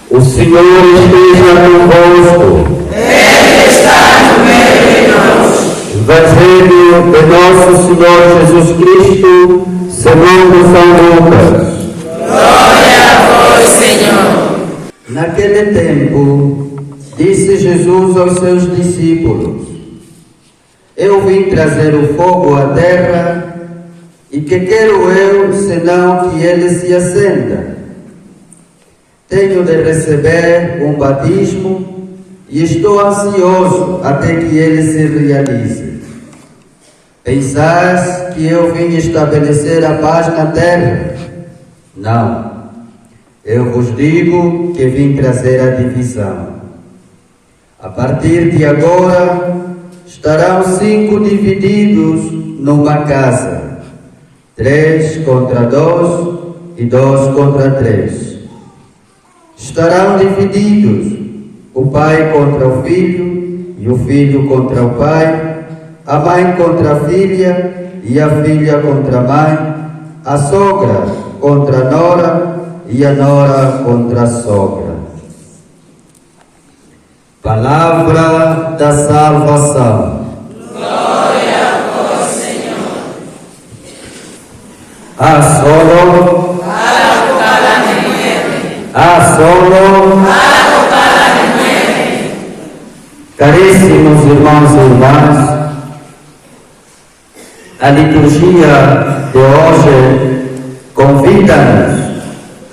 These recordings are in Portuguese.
O Senhor esteja convosco. Ele está no meio de nós. Evangelho de nosso Senhor Jesus Cristo, segundo São Lucas. Glória a vós, Senhor. Naquele tempo, disse Jesus aos seus discípulos: Eu vim trazer o fogo à terra, e que quero eu, senão que ele se acenda? Tenho de receber um batismo e estou ansioso até que ele se realize. Pensais que eu vim estabelecer a paz na terra? Não. Eu vos digo que vim trazer a divisão. A partir de agora, estarão 5 divididos numa casa, 3 contra 2 e 2 contra 3. Estarão divididos o pai contra o filho, e o filho contra o pai, a mãe contra a filha, e a filha contra a mãe, a sogra contra a nora, e a nora contra a sogra. Palavra da salvação. Glória a vós, Senhor. A solo, a solo. Caríssimos irmãos e irmãs, a liturgia de hoje convida-nos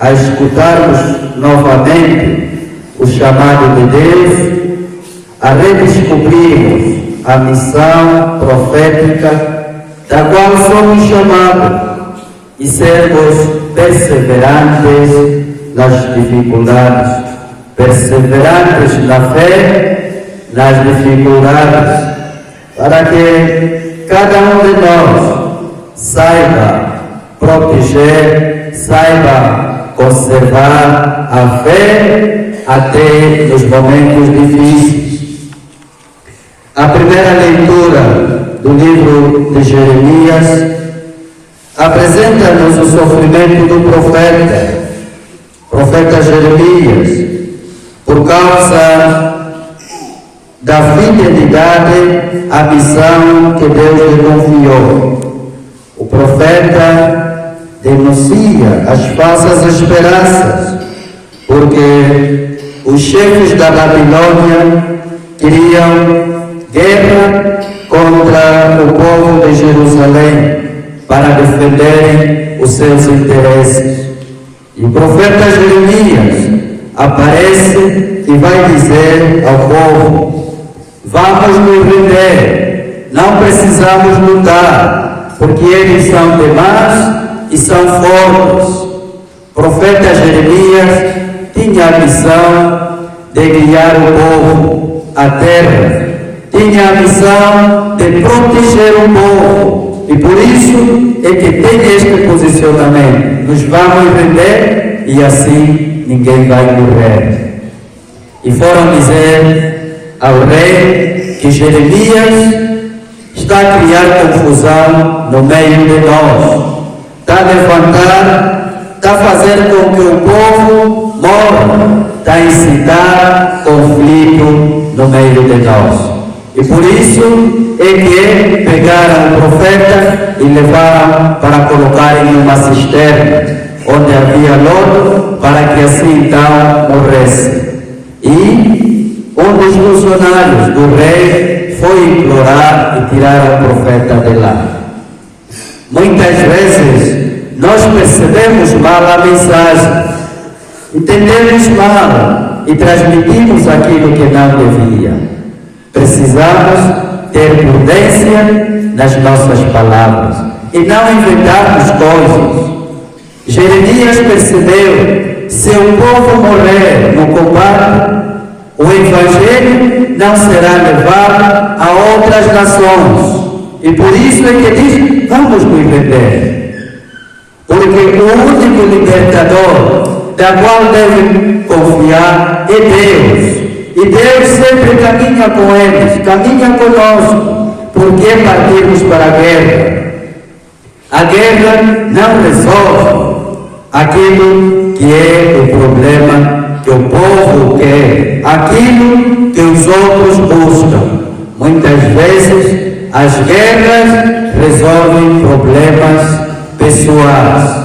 a escutarmos novamente o chamado de Deus, a redescobrirmos a missão profética da qual somos chamados e sermos perseverantes nas dificuldades, perseverantes na fé, nas dificuldades, para que cada um de nós saiba proteger, saiba conservar a fé até nos momentos difíceis. A primeira leitura do livro de Jeremias apresenta-nos o sofrimento do profeta Jeremias, por causa da fidelidade à missão que Deus lhe confiou. O profeta denuncia as falsas esperanças, porque os chefes da Babilônia queriam guerra contra o povo de Jerusalém para defenderem os seus interesses. E o profeta Jeremias aparece e vai dizer ao povo: vamos nos render, não precisamos lutar, porque eles são demais e são fortes. O profeta Jeremias tinha a missão de guiar o povo à terra, tinha a missão de proteger o povo, e por isso é que tem este posicionamento: nos vamos render e assim ninguém vai morrer. E foram dizer ao rei que Jeremias está a criar confusão no meio de nós, está a levantar, está a fazer com que o povo morra, está a incitar conflito no meio de nós. E por isso é que pegaram o profeta e levaram para colocar em uma cisterna, onde havia lodo, para que assim então morresse. E um dos funcionários do rei foi implorar e tirar o profeta de lá. Muitas vezes nós percebemos mal a mensagem, entendemos mal e transmitimos aquilo que não devia. Precisamos ter prudência nas nossas palavras e não inventarmos coisas. Jeremias percebeu: se o povo morrer no combate, o Evangelho não será levado a outras nações. E por isso é que diz: vamos nos render. Porque o único libertador da qual deve confiar é Deus. E Deus sempre caminha com eles, caminha conosco. Por que partirmos para a guerra? A guerra não resolve aquilo que é o problema que o povo quer, aquilo que os outros buscam. Muitas vezes as guerras resolvem problemas pessoais.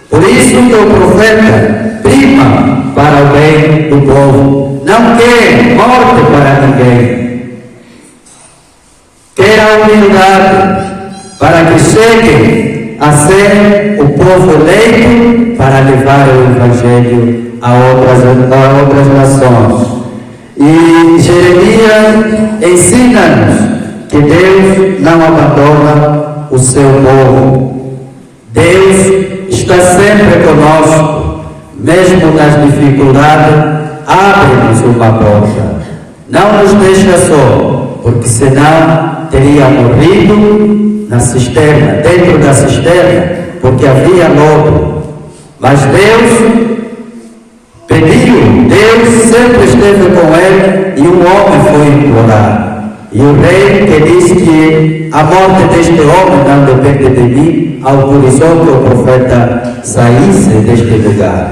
Por isso que o profeta prima para o bem do povo. Não quer morte para ninguém. Quer a humildade para que chegue a ser o povo eleito para levar o Evangelho a outras nações. E Jeremias ensina-nos que Deus não abandona o seu povo. Deus está sempre conosco, mesmo nas dificuldades. Abre-nos uma porta, não nos deixa só, porque senão teria morrido na cisterna, dentro da cisterna, porque havia lodo. Mas Deus pediu, Deus sempre esteve com ele, e um homem foi implorar. E o rei, que disse que a morte deste homem não depende de mim, autorizou que o profeta saísse deste lugar.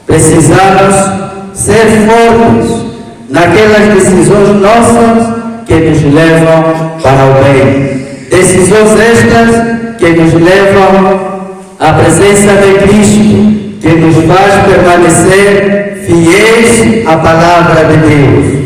Precisamos ser fortes naquelas decisões nossas que nos levam para o bem. Decisões estas que nos levam à presença de Cristo, que nos faz permanecer fiéis à palavra de Deus.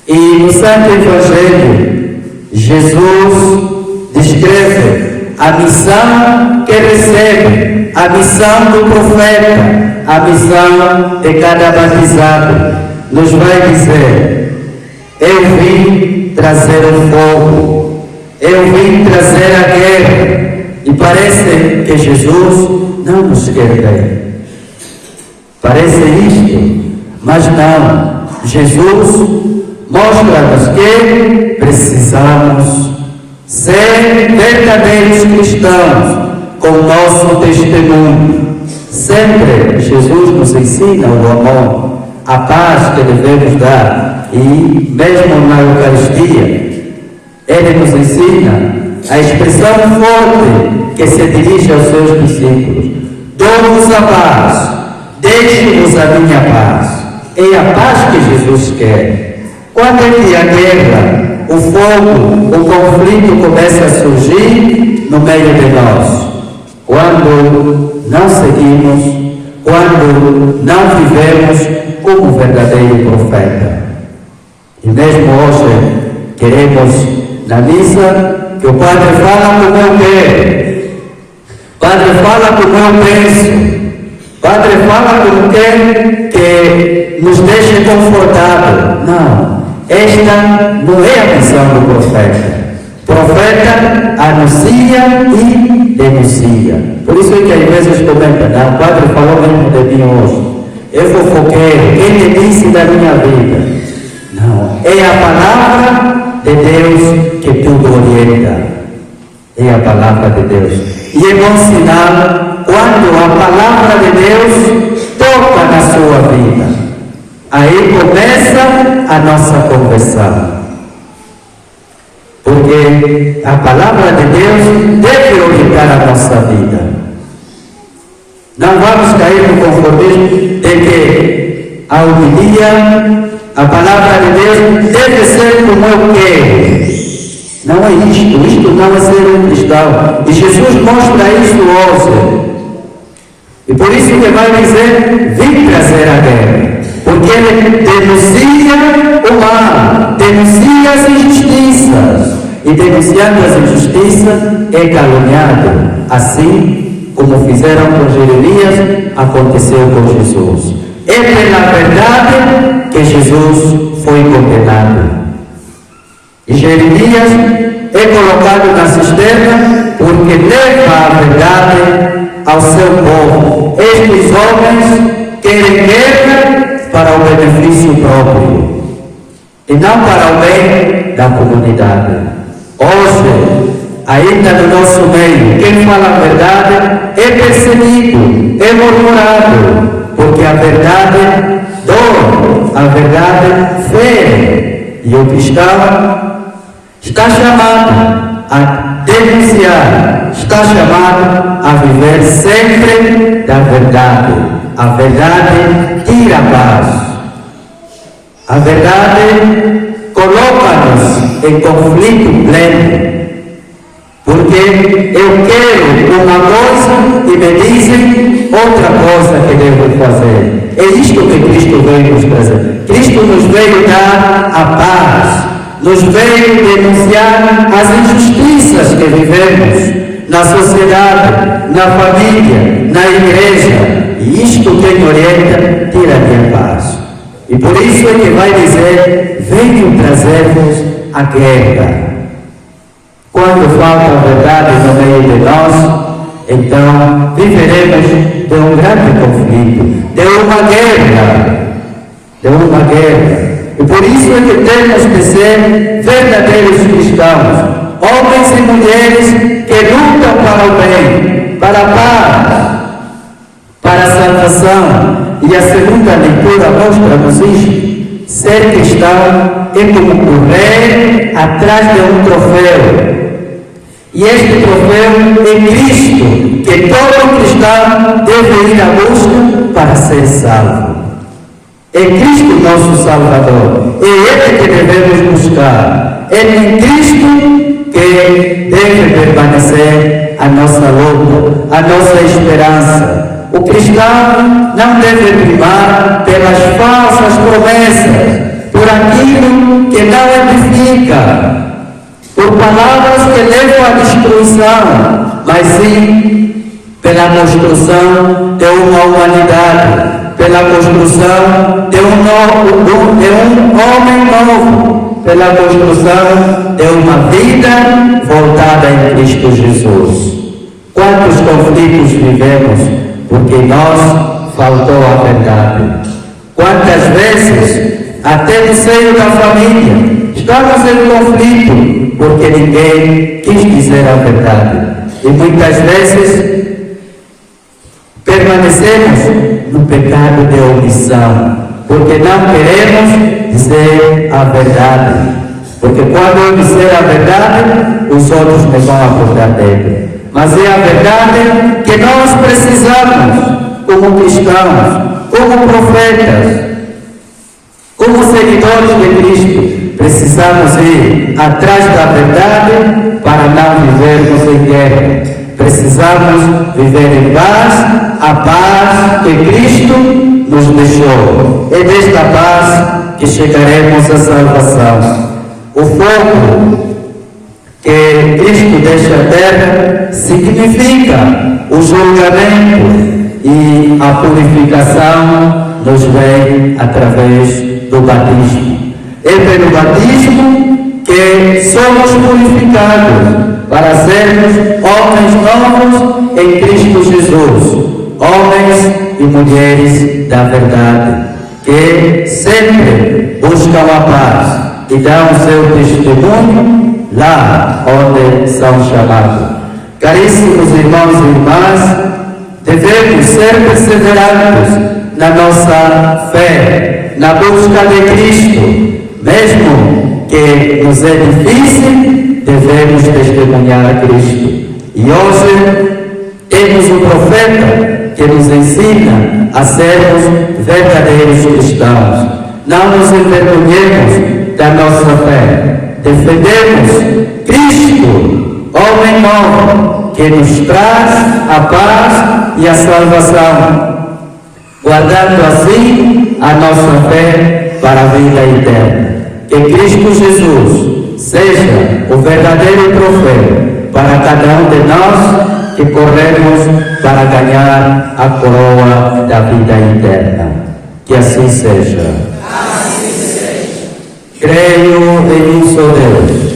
E no Santo Evangelho, Jesus descreve a missão que recebe, a missão do profeta, a missão de cada batizado. Nos vai dizer: eu vim trazer o fogo, eu vim trazer a guerra. E parece que Jesus não nos quer bem. Parece isto, mas não. Jesus mostra-nos que precisamos ser verdadeiros cristãos com o nosso testemunho. Sempre Jesus nos ensina o amor, a paz que devemos dar. E mesmo na Eucaristia, Ele nos ensina a expressão forte que se dirige aos seus discípulos: dou-vos a paz, deixe-vos a minha paz. É a paz que Jesus quer. Quando é que a guerra, o fogo, o conflito começa a surgir no meio de nós? Quando não seguimos, quando não vivemos como o verdadeiro profeta. E mesmo hoje queremos na missa que o Padre fala como eu quero, Padre fala como eu penso, Padre fala como quer que nos deixe confortável. Não, esta não é a missão do profeta. O profeta anuncia e denuncia. Por isso é que às vezes comenta: não, o Padre falou mesmo de mim hoje, eu fofoqueiro, quem lhe disse da minha vida? Não, é a palavra de Deus que tudo orienta. É a palavra de Deus. E é bom sinal quando a palavra de Deus toca na sua vida. Aí começa a nossa conversão. Porque porque a palavra de Deus deve orientar a nossa vida. Não vamos cair no conformismo de que a homilia, a palavra de Deus deve ser como eu quero. Não é isto não é ser um cristão. E Jesus mostra isso hoje. E por isso que vai dizer, vim trazer a guerra. Porque ele denuncia o mal, denuncia as injustiças. E denunciando as injustiças é caluniado. Assim como fizeram com Jeremias, aconteceu com Jesus. É pela verdade que Jesus foi condenado. E Jeremias é colocado na cisterna porque leva a verdade ao seu povo. Estes homens querem guerra para o benefício próprio e não para o bem da comunidade. Hoje, ainda no nosso meio, quem fala a verdade é perseguido, é murmurado, porque a verdade dói, a verdade fere. E o cristão está chamado a denunciar, está chamado a viver sempre da verdade. A verdade tira a paz. A verdade coloca-nos em conflito pleno. Porque eu quero uma coisa e me dizem outra coisa que devo fazer. É isto que Cristo veio nos trazer. Cristo nos veio dar a paz. Nos veio denunciar as injustiças que vivemos na sociedade, na família, na igreja. E isto quem orienta, tira-lhe a paz. E por isso é que vai dizer, venho trazer-vos a guerra. Quando falta a verdade no meio de nós, então viveremos de um grande conflito, de uma guerra. E por isso é que temos que ser verdadeiros cristãos, homens e mulheres que lutam para o bem, para a paz, para a salvação. E a segunda leitura mostra-nos isto. Ser cristão é como correr atrás de um troféu. E este troféu é Cristo, que todo cristão deve ir à busca para ser salvo. É Cristo nosso Salvador. É Ele que devemos buscar. É em Cristo que deve permanecer a nossa luta, a nossa esperança. O cristão não deve primar pelas falsas promessas, por aquilo que não edifica, por palavras que levam à destruição, mas sim pela construção de uma humanidade, pela construção de um homem novo, pela construção de uma vida voltada em Cristo Jesus. Quantos conflitos vivemos porque nós faltou a verdade? Quantas vezes, até no seio da família, estamos em conflito porque ninguém quis dizer a verdade. E muitas vezes permanecemos no pecado de omissão, porque não queremos dizer a verdade. Porque quando eu disser a verdade, os outros me vão acordar dentro. Mas é a verdade que nós precisamos, como cristãos, como profetas, como seguidores de Cristo. Precisamos ir atrás da verdade para não vivermos em guerra. Precisamos viver em paz, a paz que Cristo nos deixou. É desta paz que chegaremos à salvação. O fogo que Cristo deixa a terra significa o julgamento, e a purificação nos vem através do batismo. É pelo batismo que somos purificados para sermos homens novos em Cristo Jesus, homens e mulheres da verdade, que sempre buscam a paz e dão o seu testemunho lá onde são chamados. Caríssimos irmãos e irmãs, devemos ser perseverantes na nossa fé, na busca de Cristo, mesmo que nos é difícil, devemos testemunhar Cristo. E hoje temos um profeta que nos ensina a sermos verdadeiros cristãos. Não nos envergonhemos da nossa fé. Defendemos Cristo, homem novo, que nos traz a paz e a salvação, guardando assim a nossa fé para a vida eterna. Que Cristo Jesus seja o verdadeiro troféu para cada um de nós que corremos para ganhar a coroa da vida eterna. Que assim seja. Creio em um só Deus,